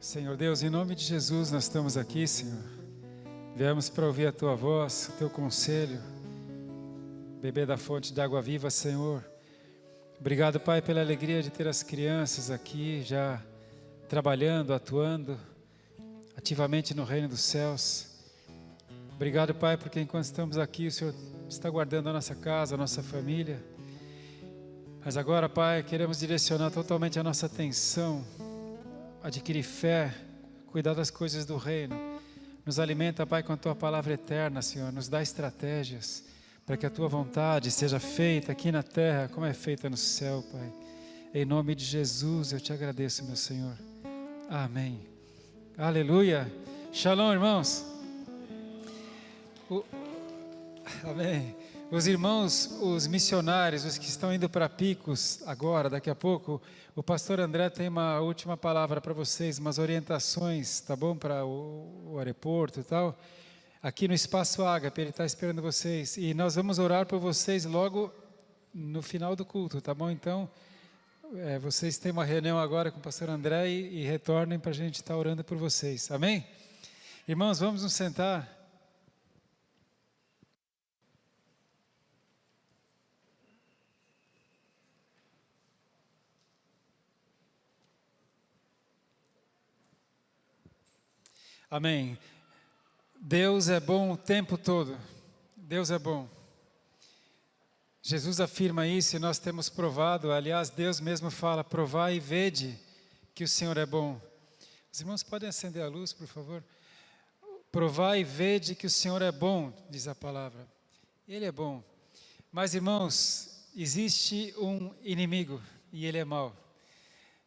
Senhor Deus, em nome de Jesus nós estamos aqui, Senhor. Viemos para ouvir a Tua voz, o Teu conselho, beber da fonte de água viva, Senhor. Obrigado, Pai, pela alegria de ter as crianças aqui, já trabalhando, atuando ativamente no reino dos céus. Obrigado, Pai, porque enquanto estamos aqui, o Senhor está guardando a nossa casa, a nossa família. Mas agora, Pai, queremos direcionar totalmente a nossa atenção, adquirir fé, cuidar das coisas do reino. Nos alimenta, Pai, com a Tua palavra eterna, Senhor. Nos dá estratégias para que a Tua vontade seja feita aqui na terra, como é feita no céu, Pai. Em nome de Jesus, eu Te agradeço, meu Senhor. Amém. Aleluia. Shalom, irmãos. Amém. Os irmãos, os missionários, os que estão indo para Picos agora, daqui a pouco, o pastor André tem uma última palavra para vocês, umas orientações, tá bom? Para o aeroporto e tal. Aqui no Espaço Ágape, ele está esperando vocês. E nós vamos orar por vocês logo no final do culto, tá bom? Então, vocês têm uma reunião agora com o pastor André e retornem para a gente estar orando por vocês. Amém? Irmãos, vamos nos sentar. Amém. Deus é bom o tempo todo. Deus é bom. Jesus afirma isso e nós temos provado. Aliás, Deus mesmo fala: provai e vede que o Senhor é bom. Os irmãos podem acender a luz, por favor? Provai e vede que o Senhor é bom, diz a palavra. Ele é bom. Mas, irmãos, existe um inimigo e ele é mau.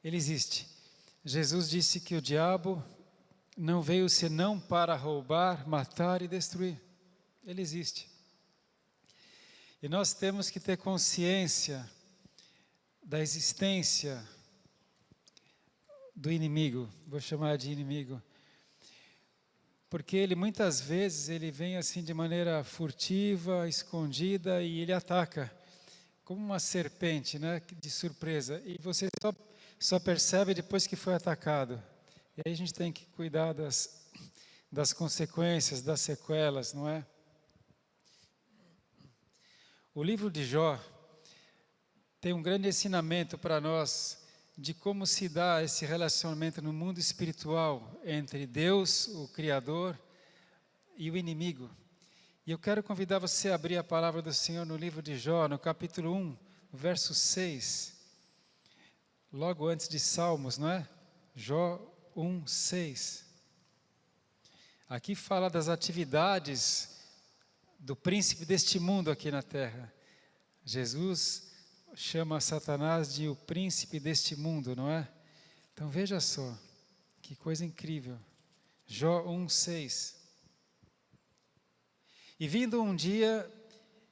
Ele existe. Jesus disse que o diabo não veio senão para roubar, matar e destruir. Ele existe. E nós temos que ter consciência da existência do inimigo, vou chamar de inimigo, porque ele muitas vezes ele vem assim de maneira furtiva, escondida e ele ataca, como uma serpente, né, de surpresa, e você só percebe depois que foi atacado. E aí a gente tem que cuidar das consequências, das sequelas, não é? O livro de Jó tem um grande ensinamento para nós de como se dá esse relacionamento no mundo espiritual entre Deus, o Criador, e o inimigo. E eu quero convidar você a abrir a palavra do Senhor no livro de Jó, no capítulo 1, verso 6, logo antes de Salmos, não é? Jó 1:6. Aqui fala das atividades do príncipe deste mundo aqui na terra. Jesus chama Satanás de o príncipe deste mundo, não é? Então veja só, que coisa incrível. Jó 1:6. E vindo um dia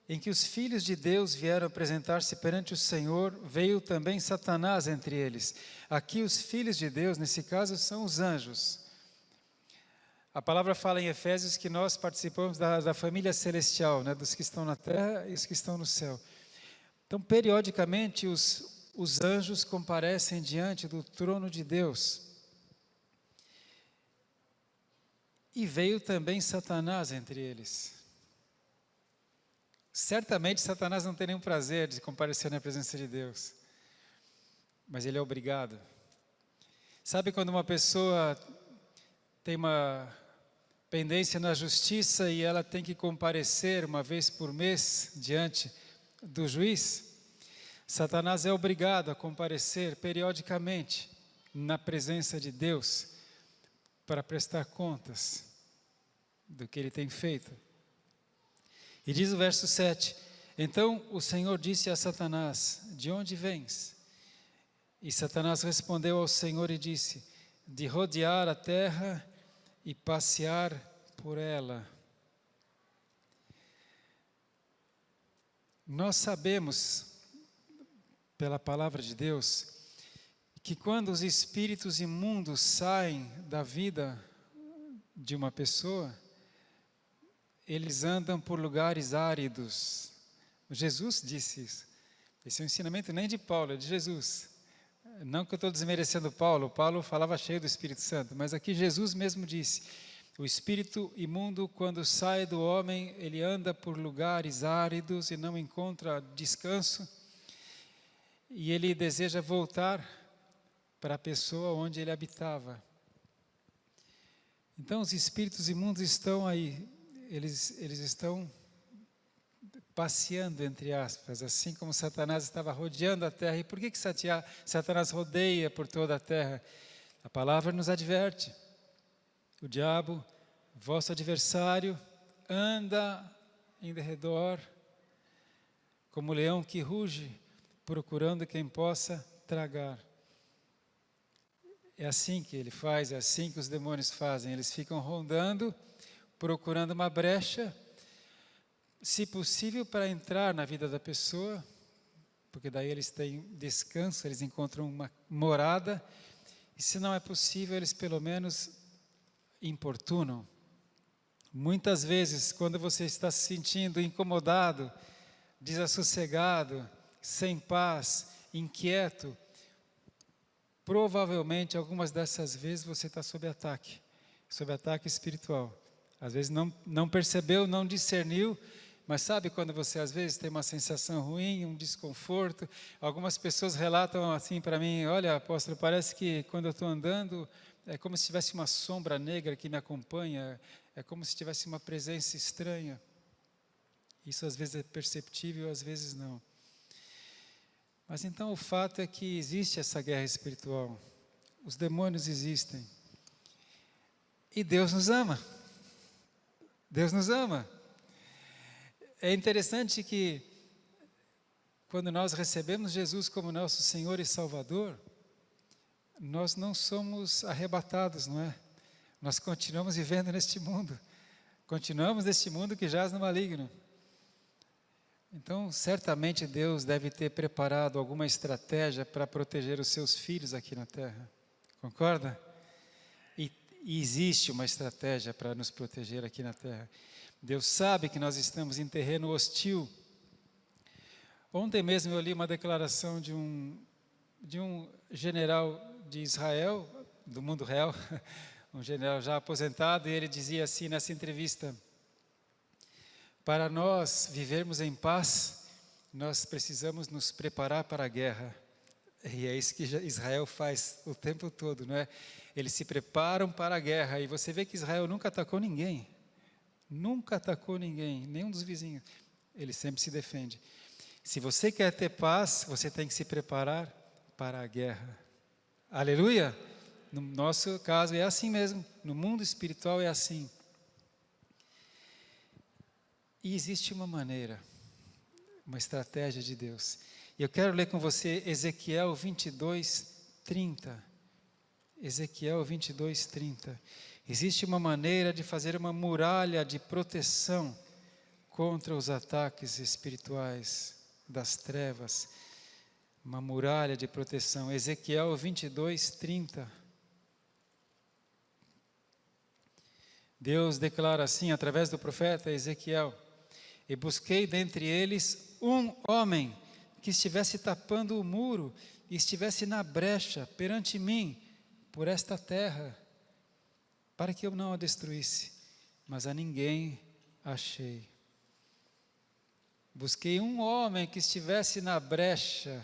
em que os filhos de Deus vieram apresentar-se perante o Senhor, veio também Satanás entre eles. Aqui os filhos de Deus, nesse caso, são os anjos. A palavra fala em Efésios que nós participamos da família celestial, né, dos que estão na terra e os que estão no céu. Então, periodicamente, os anjos comparecem diante do trono de Deus. E veio também Satanás entre eles. Certamente Satanás não tem nenhum prazer de comparecer na presença de Deus, mas ele é obrigado. Sabe quando uma pessoa tem uma pendência na justiça e ela tem que comparecer uma vez por mês diante do juiz? Satanás é obrigado a comparecer periodicamente na presença de Deus para prestar contas do que ele tem feito. E diz o verso 7, então o Senhor disse a Satanás: de onde vens? E Satanás respondeu ao Senhor e disse: de rodear a terra e passear por ela. Nós sabemos, pela palavra de Deus, que quando os espíritos imundos saem da vida de uma pessoa, eles andam por lugares áridos. Jesus disse isso. Esse é um ensinamento nem de Paulo, é de Jesus. Não que eu estou desmerecendo Paulo, Paulo falava cheio do Espírito Santo, mas aqui Jesus mesmo disse, o espírito imundo, quando sai do homem, ele anda por lugares áridos e não encontra descanso, e ele deseja voltar para a pessoa onde ele habitava. Então os espíritos imundos estão aí, eles estão passeando, entre aspas, assim como Satanás estava rodeando a terra. E por que Satanás rodeia por toda a terra? A palavra nos adverte. O diabo, vosso adversário, anda em derredor, como leão que ruge, procurando quem possa tragar. É assim que ele faz, é assim que os demônios fazem. Eles ficam rondando, procurando uma brecha, se possível, para entrar na vida da pessoa, porque daí eles têm descanso, eles encontram uma morada, e se não é possível, eles pelo menos importunam. Muitas vezes, quando você está se sentindo incomodado, desassossegado, sem paz, inquieto, provavelmente algumas dessas vezes você está sob ataque espiritual. Às vezes não percebeu, não discerniu, mas sabe quando você às vezes tem uma sensação ruim, um desconforto? Algumas pessoas relatam assim para mim, olha, apóstolo, parece que quando eu estou andando, é como se tivesse uma sombra negra que me acompanha, é como se tivesse uma presença estranha. Isso às vezes é perceptível, às vezes não. Mas então o fato é que existe essa guerra espiritual. Os demônios existem. E Deus nos ama. Deus nos ama. É interessante que quando nós recebemos Jesus como nosso Senhor e Salvador, nós não somos arrebatados, não é? Nós continuamos vivendo neste mundo. Continuamos neste mundo que jaz no maligno. Então, certamente Deus deve ter preparado alguma estratégia para proteger os seus filhos aqui na terra. Concorda? E existe uma estratégia para nos proteger aqui na terra. Deus sabe que nós estamos em terreno hostil. Ontem mesmo eu li uma declaração de um general de Israel, do mundo real, um general já aposentado, e ele dizia assim nessa entrevista: para nós vivermos em paz, nós precisamos nos preparar para a guerra. E é isso que Israel faz o tempo todo, não é? Eles se preparam para a guerra, e você vê que Israel nunca atacou ninguém. Nunca atacou ninguém, nenhum dos vizinhos. Ele sempre se defende. Se você quer ter paz, você tem que se preparar para a guerra. Aleluia! No nosso caso é assim mesmo, no mundo espiritual é assim. E existe uma maneira, uma estratégia de Deus. E eu quero ler com você Ezequiel 22:30. Ezequiel 22:30. Existe uma maneira de fazer uma muralha de proteção contra os ataques espirituais das trevas. Uma muralha de proteção. Ezequiel 22:30. Deus declara assim, através do profeta Ezequiel: e busquei dentre eles um homem que estivesse tapando o muro e estivesse na brecha perante mim por esta terra, para que eu não a destruísse, mas a ninguém achei. Busquei um homem que estivesse na brecha,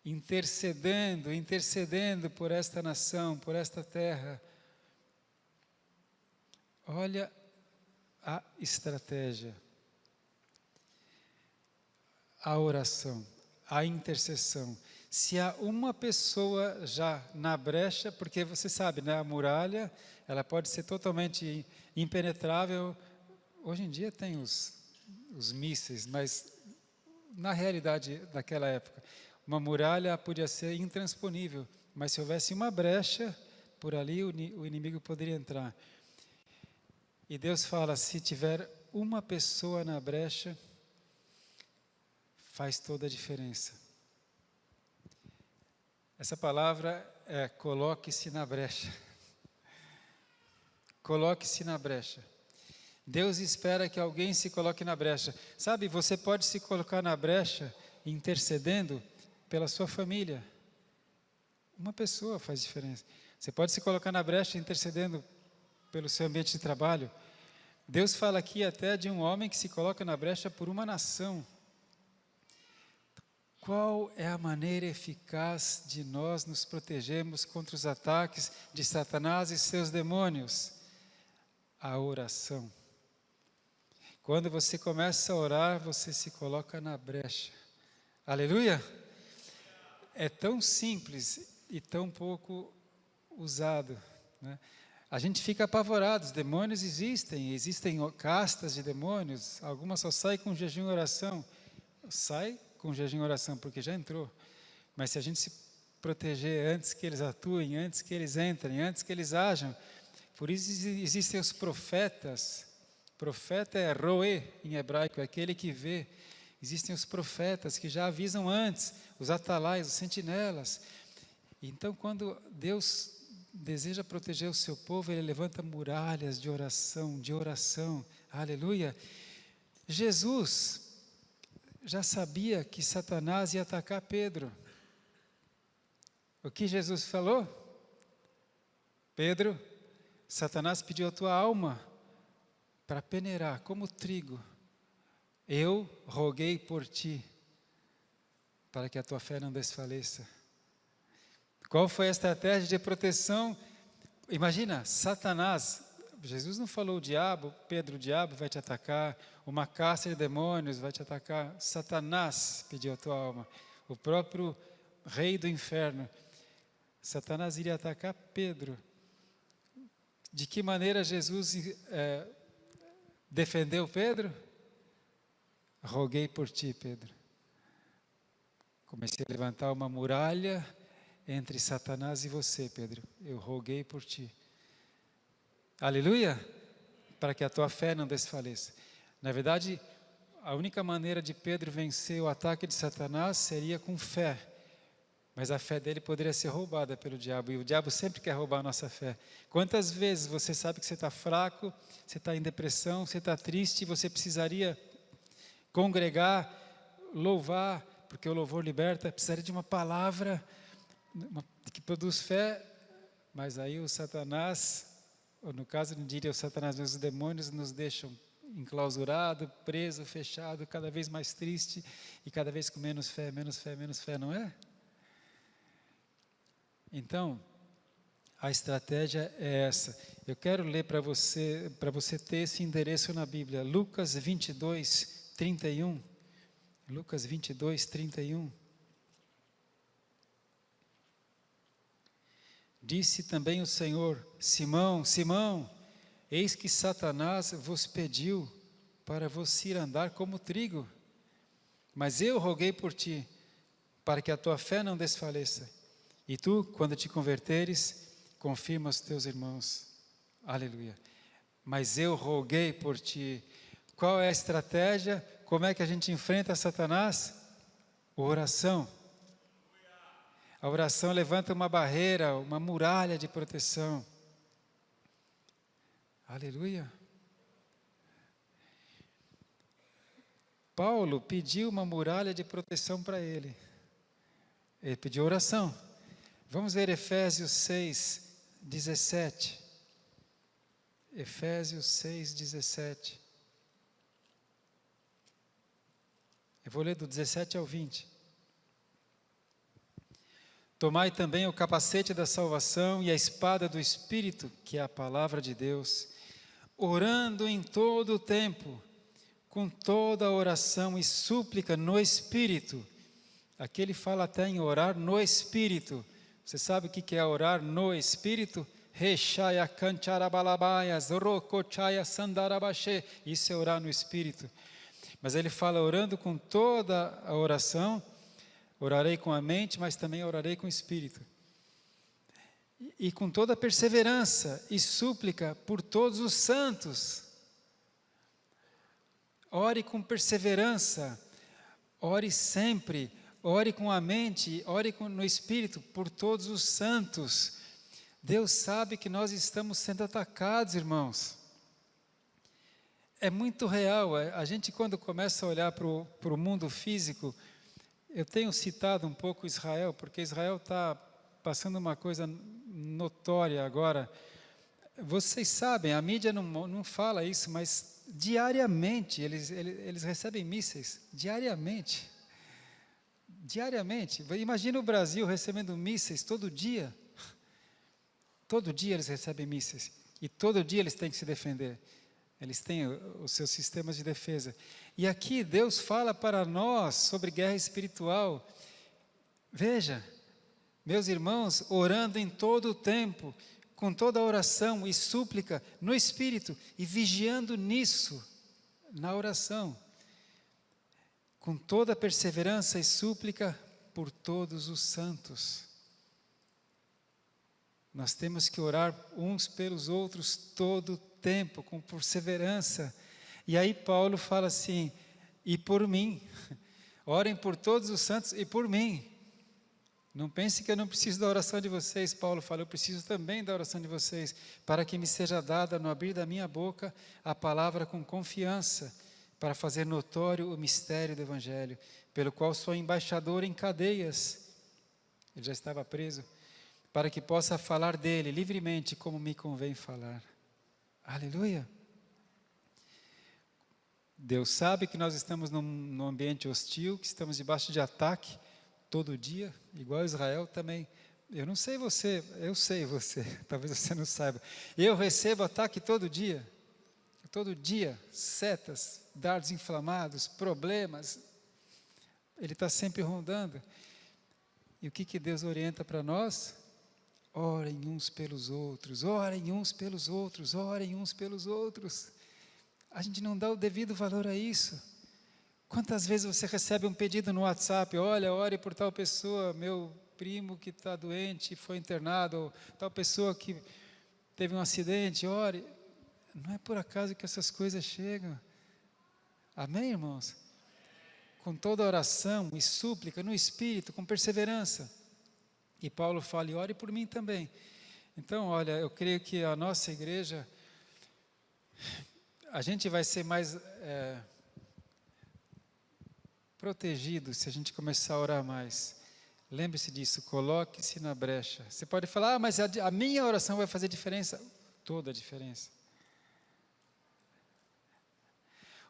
intercedendo por esta nação, por esta terra. Olha a estratégia, a oração, a intercessão. Se há uma pessoa já na brecha, porque você sabe, né, a muralha, ela pode ser totalmente impenetrável. Hoje em dia tem os mísseis, mas na realidade daquela época, uma muralha podia ser intransponível, mas se houvesse uma brecha, por ali o inimigo poderia entrar. E Deus fala, se tiver uma pessoa na brecha, faz toda a diferença. Essa palavra é coloque-se na brecha. Coloque-se na brecha. Deus espera que alguém se coloque na brecha. Sabe, você pode se colocar na brecha intercedendo pela sua família, Uma pessoa faz diferença. Você pode se colocar na brecha intercedendo pelo seu ambiente de trabalho. Deus fala aqui até de um homem que se coloca na brecha por uma nação. Qual é a maneira eficaz de nós nos protegermos contra os ataques de Satanás e seus demônios? A oração. Quando você começa a orar, você se coloca na brecha. Aleluia! É tão simples e tão pouco usado, né? A gente fica apavorado, os demônios existem castas de demônios, algumas só saem com jejum e oração. Sai com jejum e oração, porque já entrou. Mas se a gente se proteger antes que eles atuem, antes que eles entrem, antes que eles ajam, por isso existem os profetas. Profeta é roê em hebraico, é aquele que vê. Existem os profetas que já avisam antes, os atalaias, os sentinelas. Então, quando Deus deseja proteger o seu povo, Ele levanta muralhas de oração. Aleluia. Jesus já sabia que Satanás ia atacar Pedro. O que Jesus falou? Pedro, Satanás pediu a tua alma para peneirar como trigo. Eu roguei por ti, para que a tua fé não desfaleça. Qual foi a estratégia de proteção? Imagina, Satanás, Jesus não falou o diabo, Pedro, o diabo vai te atacar, uma casta de demônios vai te atacar. Satanás pediu a tua alma, o próprio rei do inferno. Satanás iria atacar Pedro. De que maneira Jesus defendeu Pedro? Roguei por ti, Pedro. Comecei a levantar uma muralha entre Satanás e você, Pedro. Eu roguei por ti. Aleluia! Para que a tua fé não desfaleça. Na verdade, a única maneira de Pedro vencer o ataque de Satanás seria com fé. Mas a fé dele poderia ser roubada pelo diabo. E o diabo sempre quer roubar a nossa fé. Quantas vezes você sabe que você está fraco, você está em depressão, você está triste, você precisaria congregar, louvar, porque o louvor liberta, precisaria de uma palavra que produz fé, mas aí o Satanás, ou no caso não diria o Satanás, mas os demônios nos deixam enclausurado, preso, fechado, cada vez mais triste e cada vez com menos fé, não é? Então, a estratégia é essa. Eu quero ler para você ter esse endereço na Bíblia, Lucas 22, 31. Lucas 22, 31. Disse também o Senhor: Simão, Simão, eis que Satanás vos pediu para vos ir andar como trigo, mas eu roguei por ti, para que a tua fé não desfaleça. E tu, quando te converteres, confirma os teus irmãos. Aleluia. Mas eu roguei por ti. Qual é a estratégia? Como é que a gente enfrenta Satanás? Oração. A oração levanta uma barreira, uma muralha de proteção. Aleluia. Paulo pediu uma muralha de proteção para ele. Ele pediu oração. Vamos ver Efésios 6, 17. Efésios 6, 17. Eu vou ler do 17 ao 20. Tomai também o capacete da salvação e a espada do Espírito, que é a palavra de Deus, orando em todo o tempo, com toda a oração e súplica no Espírito. Aqui ele fala até em orar no Espírito. Você sabe o que é orar no Espírito? Rechaya kancharabalabaia, zorokochaya sandarabashe. Isso é orar no Espírito. Mas ele fala orando com toda a oração. Orarei com a mente, mas também orarei com o Espírito. E com toda perseverança e súplica por todos os santos. Ore com perseverança, ore sempre, ore com a mente, ore no Espírito por todos os santos. Deus sabe que nós estamos sendo atacados, irmãos. É muito real, a gente quando começa a olhar para o mundo físico, eu tenho citado um pouco Israel, porque Israel está passando uma coisa notória agora. Vocês sabem, a mídia não fala isso, mas diariamente eles recebem mísseis, diariamente. Diariamente. Imagina o Brasil recebendo mísseis todo dia. Todo dia eles recebem mísseis. E todo dia eles têm que se defender. Eles têm os seus sistemas de defesa. E aqui Deus fala para nós sobre guerra espiritual. Veja, meus irmãos, orando em todo o tempo, com toda a oração e súplica no Espírito, e vigiando nisso, na oração, com toda perseverança e súplica por todos os santos. Nós temos que orar uns pelos outros todo o tempo, com perseverança. E aí Paulo fala assim, e por mim, orem por todos os santos e por mim. Não pense que eu não preciso da oração de vocês, Paulo fala, eu preciso também da oração de vocês, para que me seja dada no abrir da minha boca a palavra com confiança, para fazer notório o mistério do Evangelho, pelo qual sou embaixador em cadeias. Ele já estava preso, para que possa falar dele livremente, como me convém falar. Aleluia! Deus sabe que nós estamos num ambiente hostil, que estamos debaixo de ataque, todo dia, igual Israel também. Eu não sei você, eu sei você, talvez você não saiba. Eu recebo ataque todo dia, setas, dardos inflamados, problemas. Ele está sempre rondando. E o que Deus orienta para nós? Orem uns pelos outros, orem uns pelos outros, orem uns pelos outros. A gente não dá o devido valor a isso. Quantas vezes você recebe um pedido no WhatsApp, olha, ore por tal pessoa, meu primo que está doente, foi internado, ou tal pessoa que teve um acidente, ore. Não é por acaso que essas coisas chegam. Amém, irmãos? Com toda oração e súplica no Espírito, com perseverança. E Paulo fala, e ore por mim também. Então, olha, eu creio que a nossa igreja, a gente vai ser mais protegido se a gente começar a orar mais. Lembre-se disso, coloque-se na brecha. Você pode falar, mas a minha oração vai fazer diferença. Toda a diferença.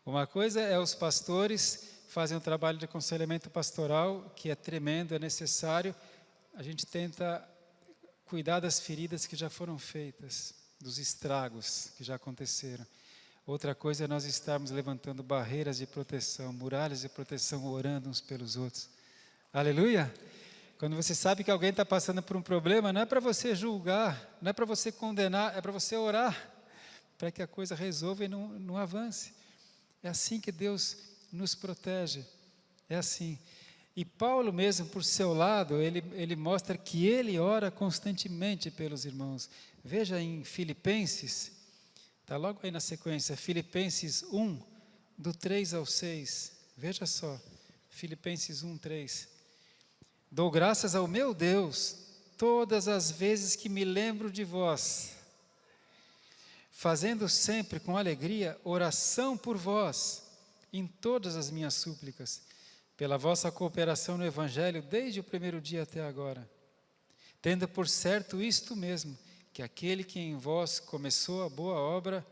Uma coisa é os pastores fazem um trabalho de aconselhamento pastoral, que é tremendo, é necessário. A gente tenta cuidar das feridas que já foram feitas, dos estragos que já aconteceram. Outra coisa é nós estarmos levantando barreiras de proteção, muralhas de proteção, orando uns pelos outros. Aleluia! Quando você sabe que alguém está passando por um problema, não é para você julgar, não é para você condenar, é para você orar, para que a coisa resolva e não avance. É assim que Deus nos protege, é assim. E Paulo mesmo, por seu lado, ele mostra que ele ora constantemente pelos irmãos. Veja em Filipenses, está logo aí na sequência, Filipenses 1, do 3 ao 6. Veja só, Filipenses 1, 3. Dou graças ao meu Deus, todas as vezes que me lembro de vós, fazendo sempre com alegria oração por vós, em todas as minhas súplicas, pela vossa cooperação no Evangelho, desde o primeiro dia até agora, tendo por certo isto mesmo, que aquele que em vós começou a boa obra,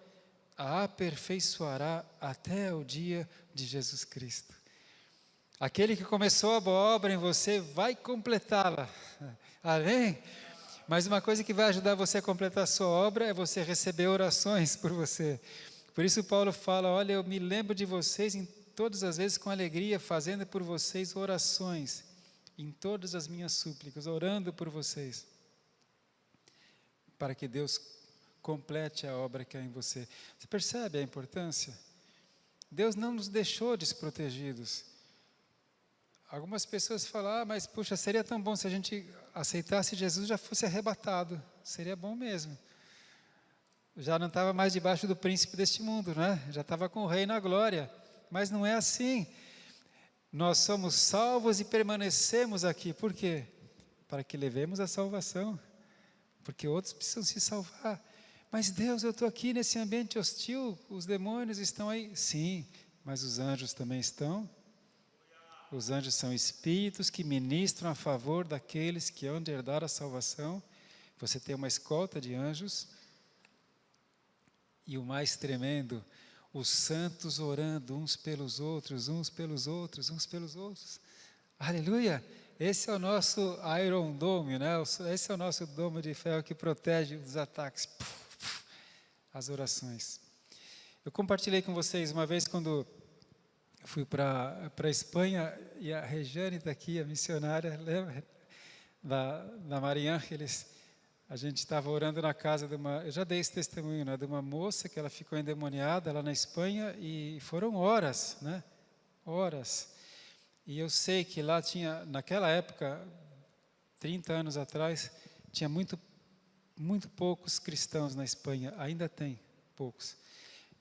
a aperfeiçoará até o dia de Jesus Cristo. Aquele que começou a boa obra em você, vai completá-la. Amém? Mas uma coisa que vai ajudar você a completar a sua obra, é você receber orações por você. Por isso Paulo fala, olha, eu me lembro de vocês em todas as vezes com alegria, fazendo por vocês orações, em todas as minhas súplicas, orando por vocês, para que Deus complete a obra que há em você. Você percebe a importância? Deus não nos deixou desprotegidos. Algumas pessoas falam, mas puxa, seria tão bom se a gente aceitasse Jesus e já fosse arrebatado. Seria bom mesmo. Já não estava mais debaixo do príncipe deste mundo, né? Já estava com o rei na glória. Mas não é assim. Nós somos salvos e permanecemos aqui. Por quê? Para que levemos a salvação. Porque outros precisam se salvar. Mas Deus, eu estou aqui nesse ambiente hostil, os demônios estão aí. Sim, mas os anjos também estão. Os anjos são espíritos que ministram a favor daqueles que hão de herdar a salvação. Você tem uma escolta de anjos. E o mais tremendo, os santos orando uns pelos outros, uns pelos outros, uns pelos outros. Aleluia! Esse é o nosso Iron Dome, né? Esse é o nosso domo de ferro que protege dos ataques. As orações. Eu compartilhei com vocês uma vez quando eu fui para a Espanha, e a Regiane está aqui, a missionária, lembra? Da Maria Ángeles. A gente estava orando na casa de uma, eu já dei esse testemunho, né, de uma moça que ela ficou endemoniada lá na Espanha, e foram horas, né? Horas. E eu sei que lá tinha, naquela época, 30 anos atrás, tinha muito poucos cristãos na Espanha, ainda tem poucos.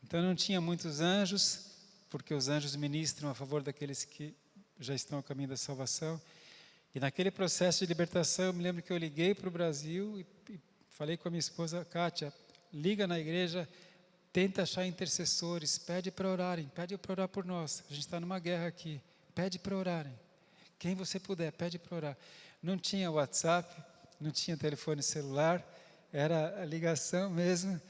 Então não tinha muitos anjos, porque os anjos ministram a favor daqueles que já estão a caminho da salvação. E naquele processo de libertação, eu me lembro que eu liguei para o Brasil e falei com a minha esposa, Kátia, liga na igreja, tenta achar intercessores, pede para orarem, pede para orar por nós. A gente está numa guerra aqui, pede para orarem. Quem você puder, pede para orar. Não tinha WhatsApp, não tinha telefone celular, era a ligação mesmo.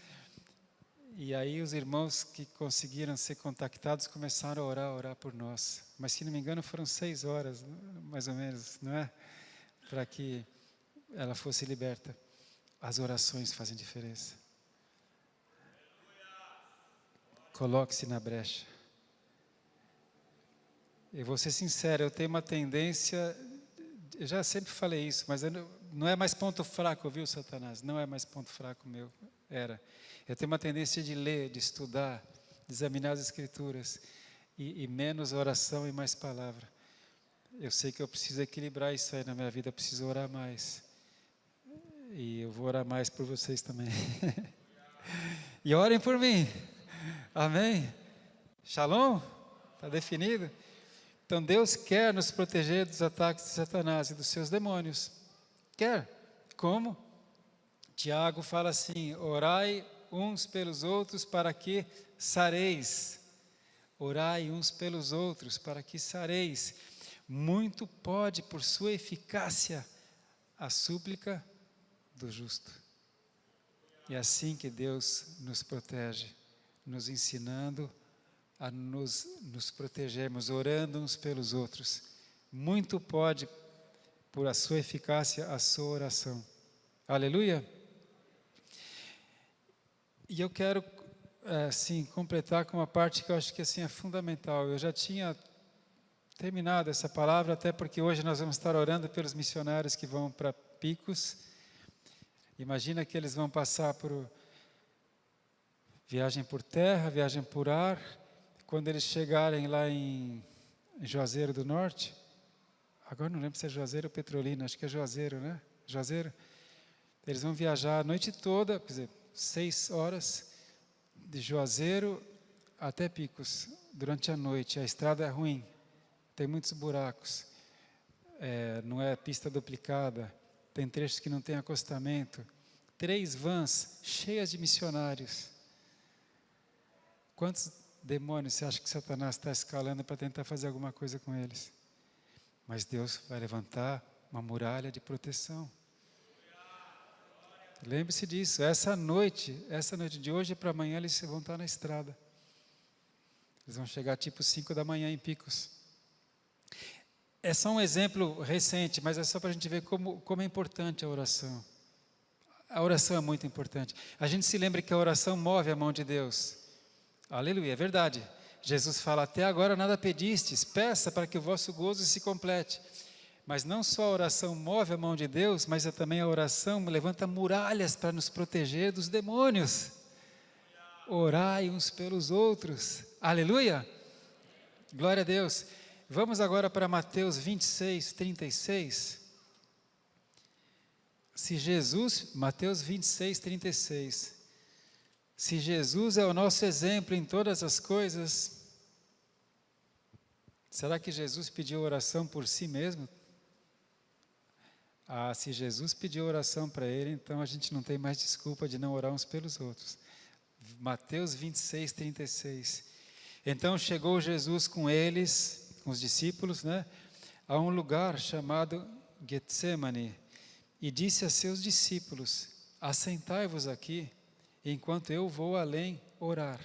E aí os irmãos que conseguiram ser contactados começaram a orar por nós. Mas, se não me engano, foram 6 horas, mais ou menos, não é? Para que ela fosse liberta. As orações fazem diferença. Coloque-se na brecha. Eu vou ser sincero, eu tenho uma tendência, eu já sempre falei isso, mas não é mais ponto fraco, viu, Satanás? Não é mais ponto fraco meu, era. Eu tenho uma tendência de ler, de estudar, de examinar as Escrituras, e menos oração e mais palavra. Eu sei que eu preciso equilibrar isso aí na minha vida, eu preciso orar mais. E eu vou orar mais por vocês também. E orem por mim. Amém? Shalom? Está definido? Então Deus quer nos proteger dos ataques de Satanás e dos seus demônios. Quer. Como? Tiago fala assim, orai uns pelos outros para que sareis. Orai uns pelos outros para que sareis. Muito pode, por sua eficácia, a súplica do justo. É assim que Deus nos protege, nos ensinando a nos protegermos, orando uns pelos outros. Muito pode, por a sua eficácia, a sua oração. Aleluia! E eu quero, completar com uma parte que eu acho que assim, é fundamental. Eu já tinha terminado essa palavra, até porque hoje nós vamos estar orando pelos missionários que vão para Picos. Imagina que eles vão passar por viagem por terra, viagem por ar. Quando eles chegarem lá em Juazeiro do Norte, agora não lembro se é Juazeiro ou Petrolina, acho que é Juazeiro, né? Juazeiro. Eles vão viajar a noite toda, quer dizer, 6 horas, de Juazeiro até Picos, durante a noite. A estrada é ruim, tem muitos buracos, não é pista duplicada, tem trechos que não tem acostamento. 3 vans cheias de missionários. Quantos demônios você acha que Satanás está escalando para tentar fazer alguma coisa com eles? Mas Deus vai levantar uma muralha de proteção. Lembre-se disso, essa noite de hoje para amanhã, eles vão estar na estrada. Eles vão chegar tipo 5 da manhã em Picos. É só um exemplo recente, mas é só para a gente ver como é importante a oração. A oração é muito importante. A gente se lembra que a oração move a mão de Deus. Aleluia, é verdade. Jesus fala, até agora nada pedistes, peça para que o vosso gozo se complete. Mas não só a oração move a mão de Deus, mas também a oração levanta muralhas para nos proteger dos demônios. Orai uns pelos outros. Aleluia! Glória a Deus. Vamos agora para Mateus 26, 36. Mateus 26, 36. Se Jesus é o nosso exemplo em todas as coisas, será que Jesus pediu oração por si mesmo? Se Jesus pediu oração para ele, então a gente não tem mais desculpa de não orar uns pelos outros. Mateus 26, 36. Então chegou Jesus com eles, com os discípulos, né, a um lugar chamado Getsemane e disse a seus discípulos: assentai-vos aqui, enquanto eu vou além orar.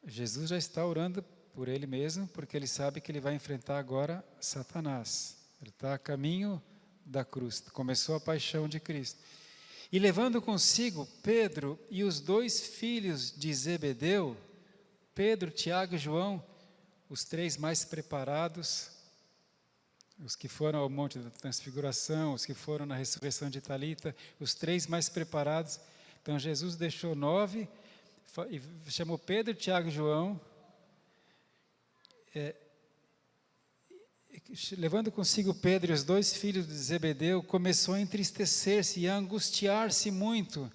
Jesus já está orando por ele mesmo, porque ele sabe que ele vai enfrentar agora Satanás. Ele está a caminho da cruz, começou a paixão de Cristo. E levando consigo Pedro e os 2 filhos de Zebedeu, Pedro, Tiago e João, os 3 mais preparados, os que foram ao Monte da Transfiguração, os que foram na ressurreição de Talita, os 3 mais preparados. Então Jesus deixou 9, e chamou Pedro, Tiago e João, levando consigo Pedro e os 2 filhos de Zebedeu, começou a entristecer-se e a angustiar-se muito.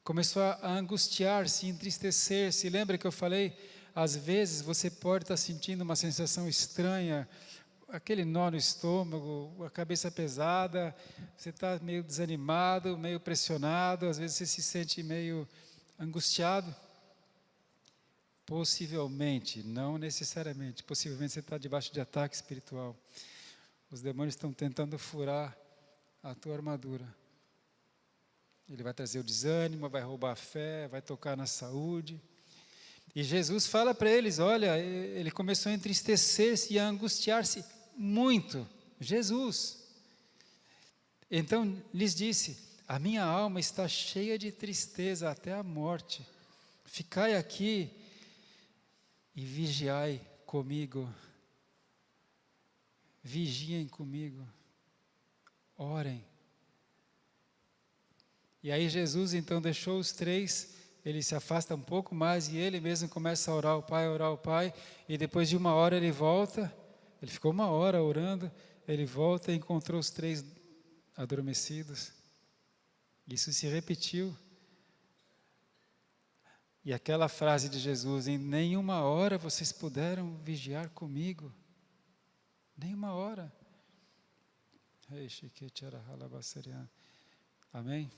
Começou a angustiar-se, entristecer-se. Lembra que eu falei, às vezes você pode estar sentindo uma sensação estranha, aquele nó no estômago, a cabeça pesada, você está meio desanimado, meio pressionado, às vezes você se sente meio angustiado. Possivelmente, não necessariamente, possivelmente você está debaixo de ataque espiritual. Os demônios estão tentando furar a tua armadura. Ele vai trazer o desânimo, vai roubar a fé, vai tocar na saúde. E Jesus fala para eles, olha, ele começou a entristecer-se e a angustiar-se muito. Jesus. Então lhes disse: a minha alma está cheia de tristeza até a morte. Ficai aqui e vigiai comigo. Vigiem comigo. Orem. E aí Jesus então deixou os 3, ele se afasta um pouco mais e ele mesmo começa a orar ao Pai, e depois de 1 hora ele volta, ele ficou 1 hora orando, ele volta e encontrou os 3 adormecidos. Isso se repetiu. E aquela frase de Jesus, em nenhuma hora vocês puderam vigiar comigo. Nenhuma hora. Amém?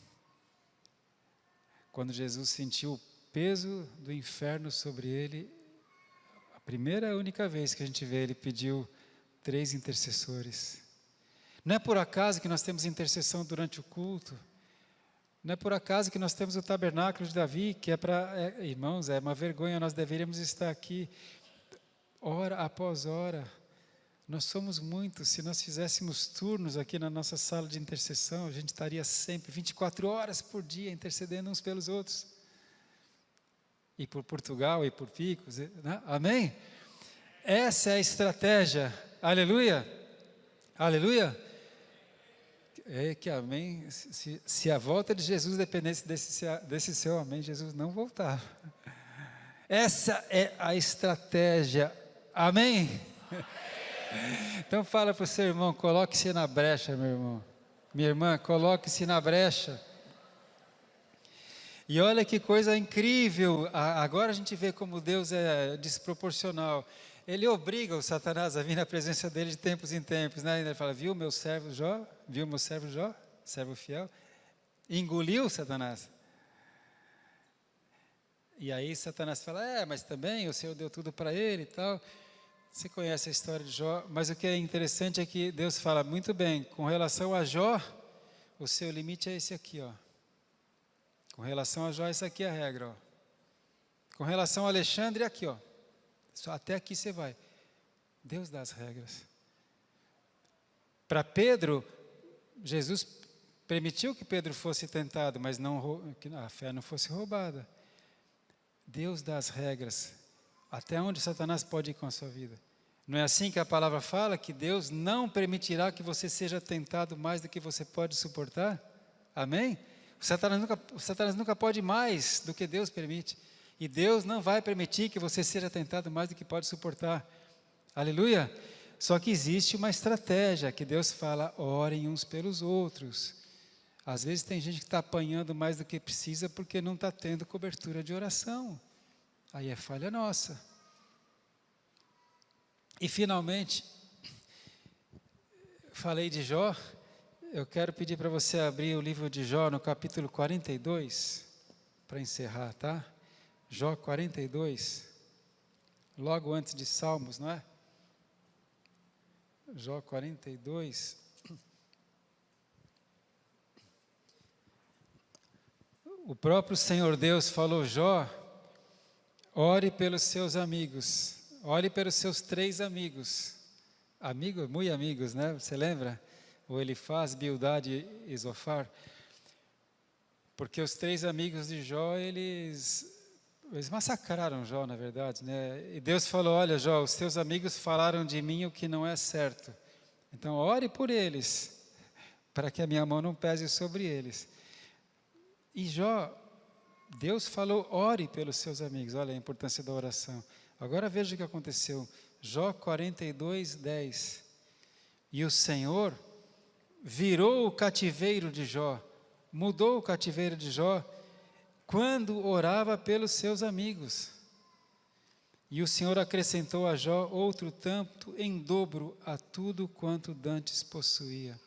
Quando Jesus sentiu o peso do inferno sobre ele, a primeira e única vez que a gente vê, ele pediu 3 intercessores. Não é por acaso que nós temos intercessão durante o culto. Não é por acaso que nós temos o tabernáculo de Davi, que irmãos, é uma vergonha, nós deveríamos estar aqui hora após hora. Nós somos muitos, se nós fizéssemos turnos aqui na nossa sala de intercessão, a gente estaria sempre, 24 horas por dia, intercedendo uns pelos outros. E por Portugal, e por Picos, né? Amém? Essa é a estratégia, aleluia, aleluia. É que amém, se a volta de Jesus dependesse desse seu amém, Jesus não voltava. Essa é a estratégia, amém? Então fala para o seu irmão, coloque-se na brecha, meu irmão. Minha irmã, coloque-se na brecha. E olha que coisa incrível, agora a gente vê como Deus é desproporcional. Ele obriga o Satanás a vir na presença dele de tempos em tempos, né? Ele fala, viu meu servo Jó, servo fiel, engoliu Satanás. E aí Satanás fala, mas também o Senhor deu tudo para ele e tal. Você conhece a história de Jó, mas o que é interessante é que Deus fala, muito bem, com relação a Jó, o seu limite é esse aqui, ó. Com relação a Jó, essa aqui é a regra, ó. Com relação a Alexandre, aqui, ó. Só até aqui você vai. Deus dá as regras. Para Pedro, Jesus permitiu que Pedro fosse tentado, mas que a fé não fosse roubada. Deus dá as regras. Até onde Satanás pode ir com a sua vida. Não é assim que a palavra fala? Que Deus não permitirá que você seja tentado mais do que você pode suportar? Amém? O Satanás nunca pode mais do que Deus permite. E Deus não vai permitir que você seja tentado mais do que pode suportar. Aleluia? Só que existe uma estratégia que Deus fala, orem uns pelos outros. Às vezes tem gente que está apanhando mais do que precisa porque não está tendo cobertura de oração. Aí é falha nossa. E finalmente, falei de Jó, eu quero pedir para você abrir o livro de Jó no capítulo 42, para encerrar, tá? Jó 42, logo antes de Salmos, não é? Jó 42. O próprio Senhor Deus falou: Jó, ore pelos seus amigos, ore pelos seus 3 amigos, muito amigos, né? Você lembra? O Elifaz, Bildade e Zofar. Porque os 3 amigos de Jó, eles massacraram Jó, na verdade, né? E Deus falou: olha, Jó, os teus amigos falaram de mim o que não é certo. Então, ore por eles, para que a minha mão não pese sobre eles. E Jó, Deus falou: ore pelos seus amigos. Olha a importância da oração. Agora veja o que aconteceu. Jó 42, 10. E o Senhor virou o cativeiro de Jó, mudou o cativeiro de Jó, quando orava pelos seus amigos. E o Senhor acrescentou a Jó outro tanto em dobro a tudo quanto dantes possuía.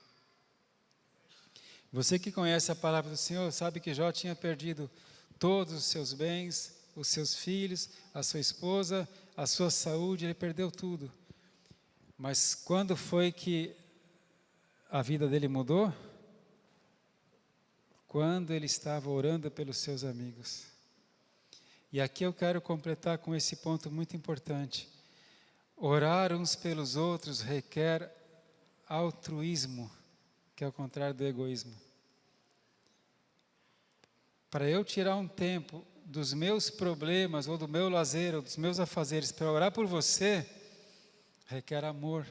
Você que conhece a palavra do Senhor, sabe que Jó tinha perdido todos os seus bens, os seus filhos, a sua esposa, a sua saúde, ele perdeu tudo. Mas quando foi que a vida dele mudou? Quando ele estava orando pelos seus amigos. E aqui eu quero completar com esse ponto muito importante. Orar uns pelos outros requer altruísmo, que é o contrário do egoísmo. Para eu tirar um tempo dos meus problemas, ou do meu lazer, ou dos meus afazeres, para orar por você, requer amor,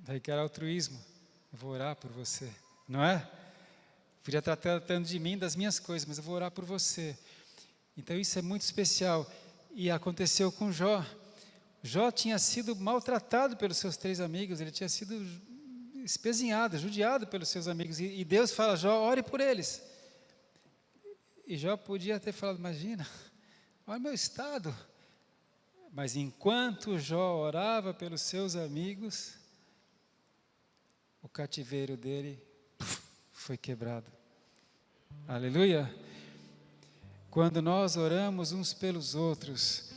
requer altruísmo. Eu vou orar por você, não é? Podia estar tratando de mim, das minhas coisas, mas eu vou orar por você. Então isso é muito especial. E aconteceu com Jó. Jó tinha sido maltratado pelos seus 3 amigos, ele tinha sido espezinhado, judiado pelos seus amigos. E Deus fala: Jó, ore por eles. E Jó podia ter falado: imagina, olha o meu estado. Mas enquanto Jó orava pelos seus amigos, o cativeiro dele foi quebrado. Aleluia! Quando nós oramos uns pelos outros,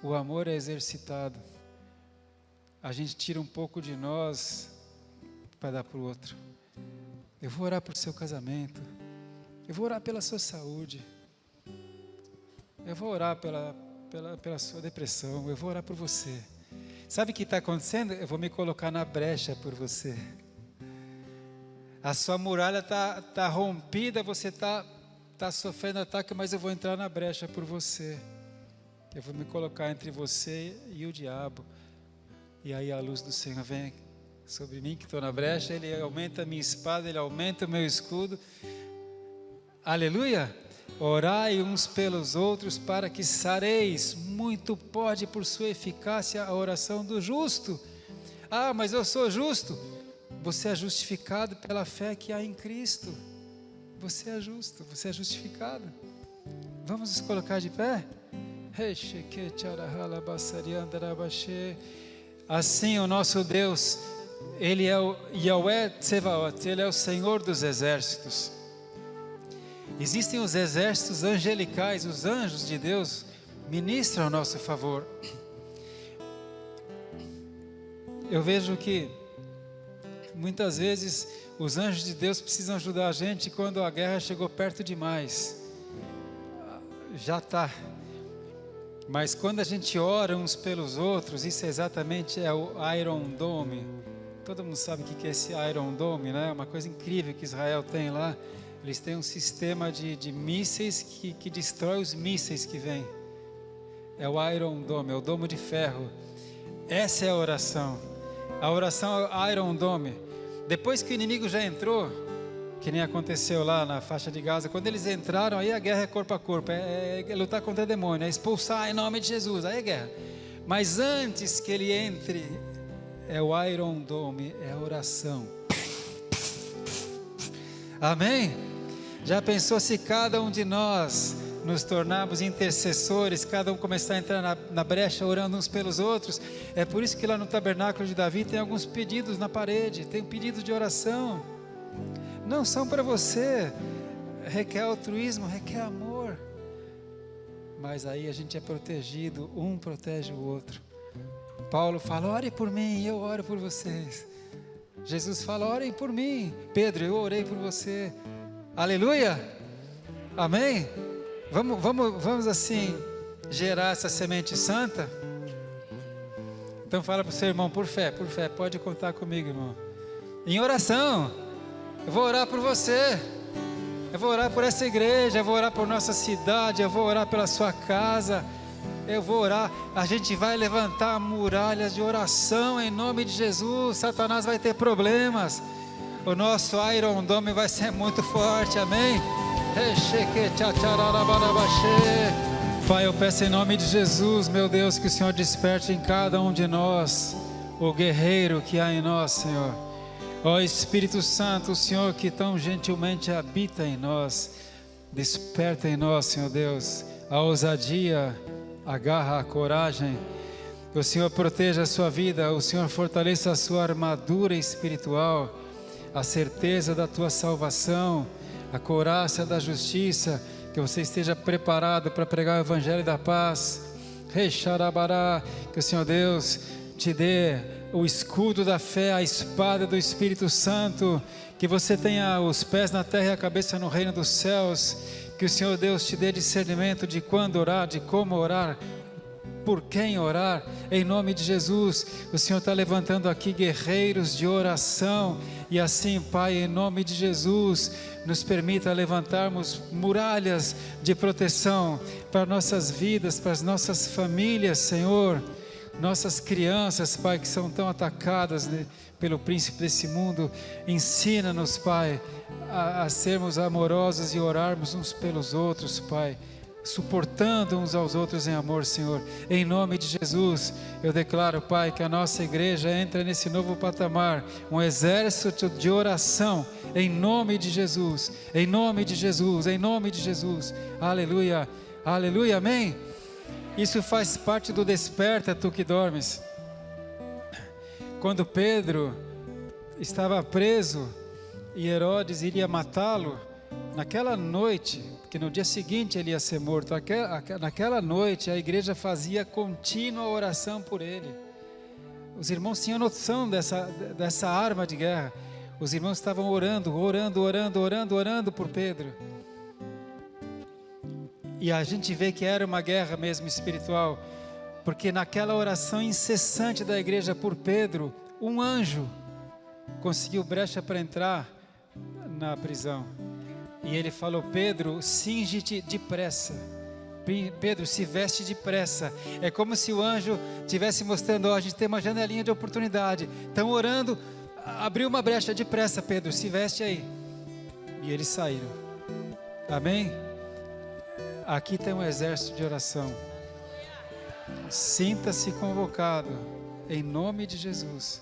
o amor é exercitado. A gente tira um pouco de nós para dar para o outro. Eu vou orar por seu casamento. Eu vou orar pela sua saúde. Eu vou orar pela sua depressão. Eu vou orar por você. Sabe o que está acontecendo? Eu vou me colocar na brecha por você. A sua muralha está rompida, você está sofrendo ataque, mas eu vou entrar na brecha por você. Eu vou me colocar entre você e o diabo. E aí a luz do Senhor vem sobre mim, que estou na brecha. Ele aumenta a minha espada, Ele aumenta o meu escudo. Aleluia! Orai uns pelos outros para que sareis. Muito pode por sua eficácia a oração do justo. Ah, mas eu sou justo. Você é justificado pela fé que há em Cristo. Você é justo, você é justificado. Vamos nos colocar de pé? Assim o nosso Deus, Ele é o Yahweh Tsevaot, Ele é o Senhor dos exércitos. Existem os exércitos angelicais, os anjos de Deus ministram ao nosso favor. Eu vejo que muitas vezes os anjos de Deus precisam ajudar a gente quando a guerra chegou perto demais. Já está. Mas quando a gente ora uns pelos outros, isso exatamente é o Iron Dome. Todo mundo sabe o que é esse Iron Dome, né? Uma coisa incrível que Israel tem lá. Eles têm um sistema de mísseis que destrói os mísseis que vêm. É o Iron Dome, é o domo de ferro. Essa é a oração. A oração é o Iron Dome. Depois que o inimigo já entrou, que nem aconteceu lá na faixa de Gaza, quando eles entraram, aí a guerra é corpo a corpo, é lutar contra o demônio, é expulsar em nome de Jesus, aí é guerra. Mas antes que ele entre, é o Iron Dome, é a oração. Amém? Já pensou se cada um de nós nos tornarmos intercessores, cada um começar a entrar na brecha, orando uns pelos outros? É por isso que lá no tabernáculo de Davi tem alguns pedidos na parede, tem um pedido de oração. Não são para você, requer altruísmo, requer amor. mas aí a gente é protegido, um protege o outro. Paulo fala, ore por mim, eu oro por vocês. Jesus fala, orem por mim. Pedro, eu orei por você. Aleluia, amém? Vamos assim, gerar essa semente santa? Então fala para o seu irmão, por fé, pode contar comigo, irmão. Em oração, eu vou orar por você. Eu vou orar por essa igreja, eu vou orar por nossa cidade, eu vou orar pela sua casa, eu vou orar. A gente vai levantar muralhas de oração em nome de Jesus. Satanás vai ter problemas. O nosso Iron Dome vai ser muito forte, amém? Pai, eu peço em nome de Jesus, meu Deus, que o Senhor desperte em cada um de nós o guerreiro que há em nós, Senhor. Ó Espírito Santo, o Senhor que tão gentilmente habita em nós, desperta em nós, Senhor Deus, a ousadia, a garra, a coragem. Que o Senhor proteja a sua vida, o Senhor fortaleça a sua armadura espiritual, a certeza da tua salvação, a couraça da justiça, que você esteja preparado para pregar o evangelho da paz. Que o Senhor Deus te dê o escudo da fé, a espada do Espírito Santo, que você tenha os pés na terra e a cabeça no reino dos céus, que o Senhor Deus te dê discernimento de quando orar, de como orar, por quem orar, em nome de Jesus. O Senhor está levantando aqui guerreiros de oração, e assim, Pai, em nome de Jesus, nos permita levantarmos muralhas de proteção para nossas vidas, para as nossas famílias, Senhor. Nossas crianças, Pai, que são tão atacadas pelo príncipe desse mundo, ensina-nos, Pai, a sermos amorosos e orarmos uns pelos outros, Pai, suportando uns aos outros em amor, Senhor. Em nome de Jesus, eu declaro, Pai, que a nossa igreja entra nesse novo patamar, um exército de oração, em nome de Jesus, em nome de Jesus, em nome de Jesus. Aleluia, aleluia, amém? Isso faz parte do desperta, tu que dormes. Quando Pedro estava preso e Herodes iria matá-lo, naquela noite, porque no dia seguinte ele ia ser morto, naquela noite a igreja fazia contínua oração por ele. Os irmãos tinham noção dessa arma de guerra. Os irmãos estavam orando por Pedro. E a gente vê que era uma guerra mesmo espiritual, porque naquela oração incessante da igreja por Pedro, um anjo conseguiu brecha para entrar na prisão. E ele falou, Pedro, cinge-te depressa. Pedro, se veste depressa. É como se o anjo estivesse mostrando, a gente tem uma janelinha de oportunidade. Estão orando, abriu uma brecha depressa, Pedro, se veste aí. E eles saíram. Amém? Aqui tem um exército de oração. Sinta-se convocado, em nome de Jesus.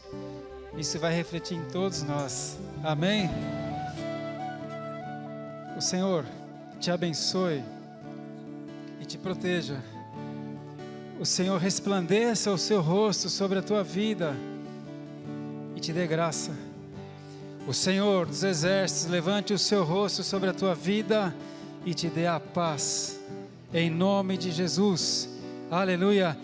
Isso vai refletir em todos nós. Amém? O Senhor te abençoe e te proteja. O Senhor resplandeça o seu rosto sobre a tua vida e te dê graça. O Senhor dos exércitos levante o seu rosto sobre a tua vida e te dê a paz, em nome de Jesus. Aleluia.